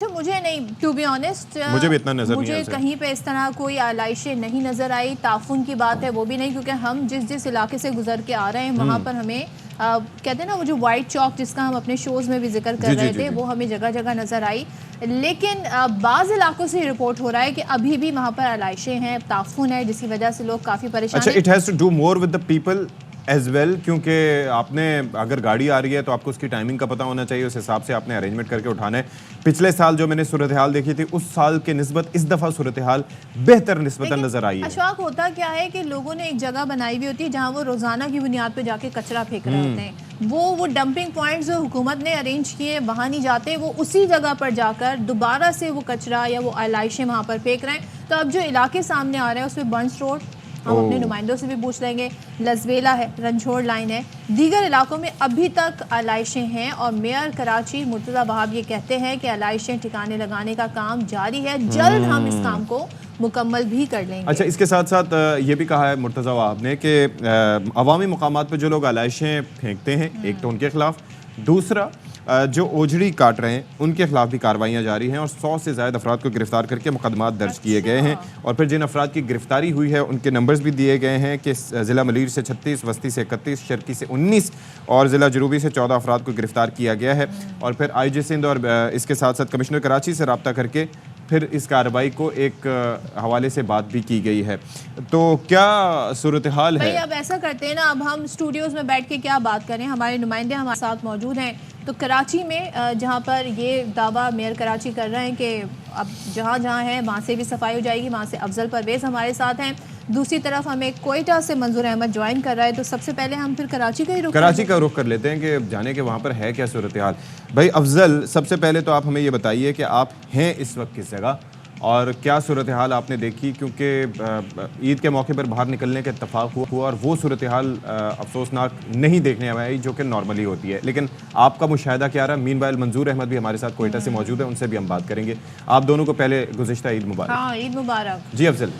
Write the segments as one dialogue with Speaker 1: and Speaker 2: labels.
Speaker 1: तो मुझे नहीं, टू बी ऑनेस्ट,
Speaker 2: मुझे भी इतना नजर
Speaker 1: मुझे
Speaker 2: नहीं
Speaker 1: कहीं पे इस तरह कोई आलाइशें नहीं नजर आई। ताफुन की बात है वो भी नहीं, क्योंकि हम जिस इलाके से गुजर के आ रहे हैं वहाँ पर हमें कहते हैं ना वो जो वाइट चौक जिसका हम अपने शोज में भी जिक्र कर रहे थे, वो हमें जगह जगह नजर आई। लेकिन बाज़ इलाकों से रिपोर्ट हो रहा है कि अभी भी वहाँ पर आलाइशें हैं, ताफुन है, जिसकी वजह से लोग काफ़ी परेशान हैं।
Speaker 2: It has to do more with the people as well, क्योंकि आपने अगर गाड़ी आ रही है तो आपको उसकी टाइमिंग का पता होना चाहिए, उस हिसाब से आपने अरेंजमेंट करके उठाना है। पिछले साल जो मैंने सूरत हाल देखी थी उस साल के निस्बत इस दफ़ा सूरत हाल बेहतर निस्बतन नजर आई है।
Speaker 1: अशफाक, होता क्या है कि लोगों ने एक जगह बनाई हुई होती है जहाँ वो रोजाना की बुनियाद पे जाके कचरा फेंक रहे होते हैं। वो डंपिंग पॉइंट्स जो हुकूमत ने अरेंज किए हैं वहाँ नहीं जाते, वो उसी जगह पर जाकर दोबारा से वो कचरा या वो आलाइशें वहाँ पर फेंक रहे हैं। तो अब जो इलाके सामने आ रहे हैं उसमें बंस रोड, हम अपने नुमाइंदों से भी पूछ लेंगे, लजवेला है, रंझोड़ लाइन है, दीगर इलाकों में अभी तक आलाइशें हैं। और मेयर कराची मुर्तज़ा वहाब ये कहते हैं कि आलाइशें ठिकाने लगाने का काम जारी है, जल्द हम इस काम को मुकम्मल भी कर लेंगे।
Speaker 2: अच्छा, इसके साथ साथ ये भी कहा है मुर्तज़ा वहाब ने कि अवामी मकामात पर जो लोग आलाइशें फेंकते हैं, एक तो उनके खिलाफ, दूसरा जो ओझड़ी काट रहे हैं उनके खिलाफ भी कार्रवाइयाँ जारी हैं और 100 से ज़्यादा अफराद को गिरफ्तार करके मुकदमात दर्ज किए गए हैं। और फिर जिन अफराद की गिरफ्तारी हुई है उनके नंबर्स भी दिए गए हैं कि ज़िला मलीर से 36, वस्ती से 31, शर्की से 19 और ज़िला जनूबी से 14 अफराद को गिरफ्तार किया गया है। और फिर IG सिंध और इसके साथ साथ कमिश्नर कराची से रब्ता करके फिर इस कार्रवाई को एक हवाले से बात भी की गई है। तो क्या सूरत हाल है?
Speaker 1: अब ऐसा करते हैं ना, अब हम स्टूडियोज़ में बैठ के क्या बात करें, हमारे नुमाइंदे हमारे साथ मौजूद हैं। तो कराची में जहाँ पर ये दावा मेयर कराची कर रहे हैं कि अब जहाँ जहाँ है वहाँ से भी सफाई हो जाएगी, वहाँ से अफजल परवेज़ हमारे साथ हैं। दूसरी तरफ हमें कोयटा से मंजूर अहमद ज्वाइन कर रहा है। तो सबसे पहले हम फिर कराची का रुख
Speaker 2: कर लेते हैं कि जाने के वहाँ पर है क्या सूरत हाल। भाई अफजल, सबसे पहले तो आप हमें ये बताइए कि आप हैं इस वक्त किस जगह और क्या सूरत हाल आपने देखी, क्योंकि ईद के मौके पर बाहर निकलने का इत्तफाक हुआ और वो सूरत हाल अफसोसनाक नहीं देखने में आई जो कि नॉर्मली होती है। लेकिन आपका मुशाहिदा क्या रहा? मीनवाइल मंजूर अहमद भी हमारे साथ कोयटा से मौजूद है, उनसे भी हम बात करेंगे। आप दोनों को पहले गुज़िश्ता ईद मुबारक।
Speaker 1: हाँ, ईद मुबारक
Speaker 2: जी अफजल।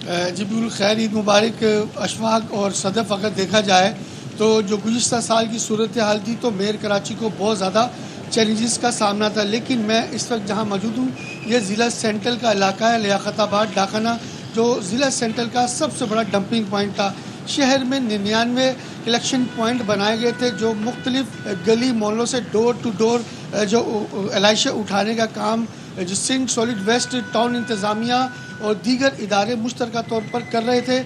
Speaker 3: जी बिल्कुल खैर, ईद मुबारक अशफाक। और सदफ अगर देखा जाए तो जो गुज़िश्ता साल की सूरत हाल थी तो मेयर कराची को बहुत ज़्यादा चैलेंजेस का सामना था। लेकिन मैं इस वक्त जहाँ मौजूद हूँ ये ज़िला सेंट्रल का इलाका है, लियाकताबाद डाखाना, जो ज़िला सेंट्रल का सबसे बड़ा डंपिंग पॉइंट था। शहर में 99 कलेक्शन पॉइंट बनाए गए थे जो मुख्तलिफ गली मोहल्लों से डोर टू डोर जो आलाइशें उठाने का काम जो सिंध सॉलिड वेस्ट टाउन इंतज़ामिया और दीगर इदारे मुश्तरका तौर पर कर रहे थे।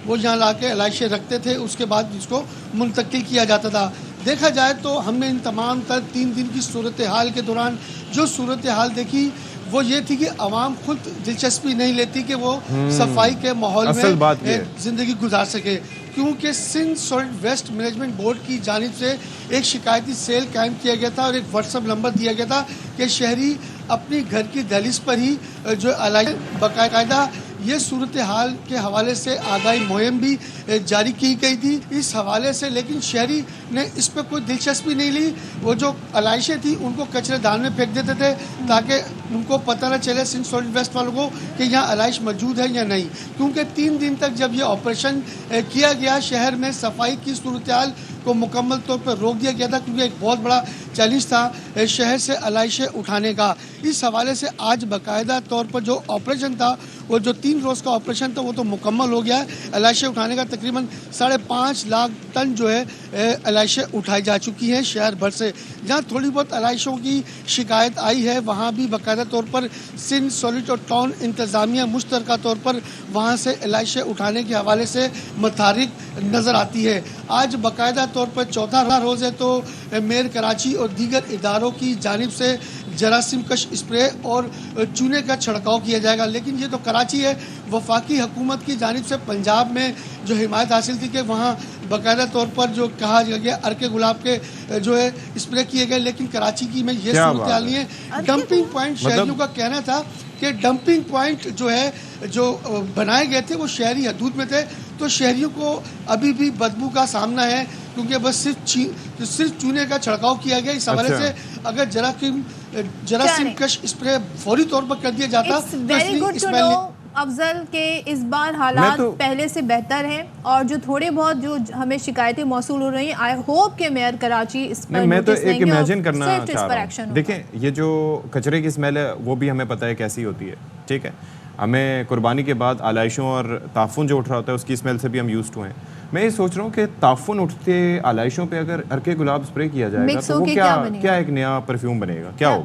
Speaker 3: वो यहाँ ला के आलाइशें रखते थे, उसके बाद इसको मुंतकिल किया जाता था। देखा जाए तो हमने इन तमाम 3 दिन की सूरत हाल के दौरान जो सूरत हाल देखी वो ये थी कि आवाम खुद दिलचस्पी नहीं लेती कि वो सफाई के माहौल में ज़िंदगी गुजार सके, क्योंकि Sindh solid waste management board की जानिब से एक शिकायती सेल कायम किया गया था और एक व्हाट्सएप नंबर दिया गया था कि शहरी अपनी घर की दहलीज पर ही जो बाकायदा ये सूरत हाल के हवाले से आगाही मुहिम भी जारी की गई थी इस हवाले से। लेकिन शहरी ने इस पर कोई दिलचस्पी नहीं ली। वो जो आलाइशें थी उनको कचरेदान में फेंक देते थे ताकि उनको पता न चले सिंध सॉलिड वेस्ट वालों को कि यहाँ आलाइश मौजूद है या नहीं। क्योंकि 3 दिन तक जब ये ऑपरेशन किया गया शहर में सफाई की सूरत हाल को मुकम्मल तौर पर रोक दिया गया था, क्योंकि एक बहुत बड़ा चैलेंज था शहर से आलाइशें उठाने का। इस हवाले से आज बाकायदा तौर पर जो ऑपरेशन था, वो जो 3 रोज़ का ऑपरेशन था वो तो मुकम्मल हो गया है। आलाइशें उठाने का तकरीबन 5.5 लाख टन जो है आलाइशें उठाई जा चुकी हैं शहर भर से। जहाँ थोड़ी बहुत आलाइशों की शिकायत आई है वहाँ भी बाकायदा तौर पर सिंध सॉलिड और टाउन इंतज़ामिया मुश्तरका तौर पर वहाँ से आलाइशें उठाने के हवाले से मुतहरिक नज़र आती है। आज बाकायदा तौर पर चौथा रोज़ है तो मेयर कराची और दीगर इदारों की जानिब से जरासीम कश स्प्रे और चूने का छिड़काव किया जाएगा। लेकिन ये तो कराची है, वफाकी हुकूमत की जानिब से पंजाब में जो हिमायत हासिल थी कि वहाँ बाकायदा तौर पर जो कहा गया अर्के गुलाब के जो है स्प्रे किए गए। लेकिन कराची की में ये सूरत हाल नहीं है। डंपिंग पॉइंट शहरियों का कहना था कि डंपिंग पॉइंट जो है जो बनाए गए थे वो शहरी हदूद में थे, तो शहरियों को अभी भी बदबू का सामना है, क्योंकि बस सिर्फ चूने का छिड़काव किया गया। इस हवाले से अगर जरासीम कश स्प्रे फौरी तौर पर कर दिया जाता तो
Speaker 1: अफजल के इस बार हालात
Speaker 2: तो-
Speaker 1: पहले से बेहतर हैं और जो थोड़े बहुत जो हमें शिकायतें मौसूल हो रही हैं, आई होप कि मेयर कराची इस पर
Speaker 2: नहीं, मैं तो
Speaker 1: नोटिस
Speaker 2: एक
Speaker 1: लेंगे और
Speaker 2: इमेजिन करना
Speaker 1: swift इस
Speaker 2: चाह
Speaker 1: पर
Speaker 2: रहा
Speaker 1: एक्शन
Speaker 2: हूँ।
Speaker 1: होगा।
Speaker 2: देखें, ये जो कचरे की स्मेल है वो भी हमें पता है कैसी होती है, ठीक है। हमें कुर्बानी के बाद आलाइशों और ताफुन जो उठ रहा होता है उसकी स्मेल से भी हम यूज्ड हुए हैं। मैं ये सोच रहा हूँ कि ताफुन उठते आलाइशों पे अगर अर्के गुलाब स्प्रे किया जाएगा
Speaker 1: Mix
Speaker 2: तो वो
Speaker 1: होके
Speaker 2: क्या
Speaker 1: क्या बनेगा?
Speaker 2: क्या एक नया परफ्यूम बनेगा, क्या होगा?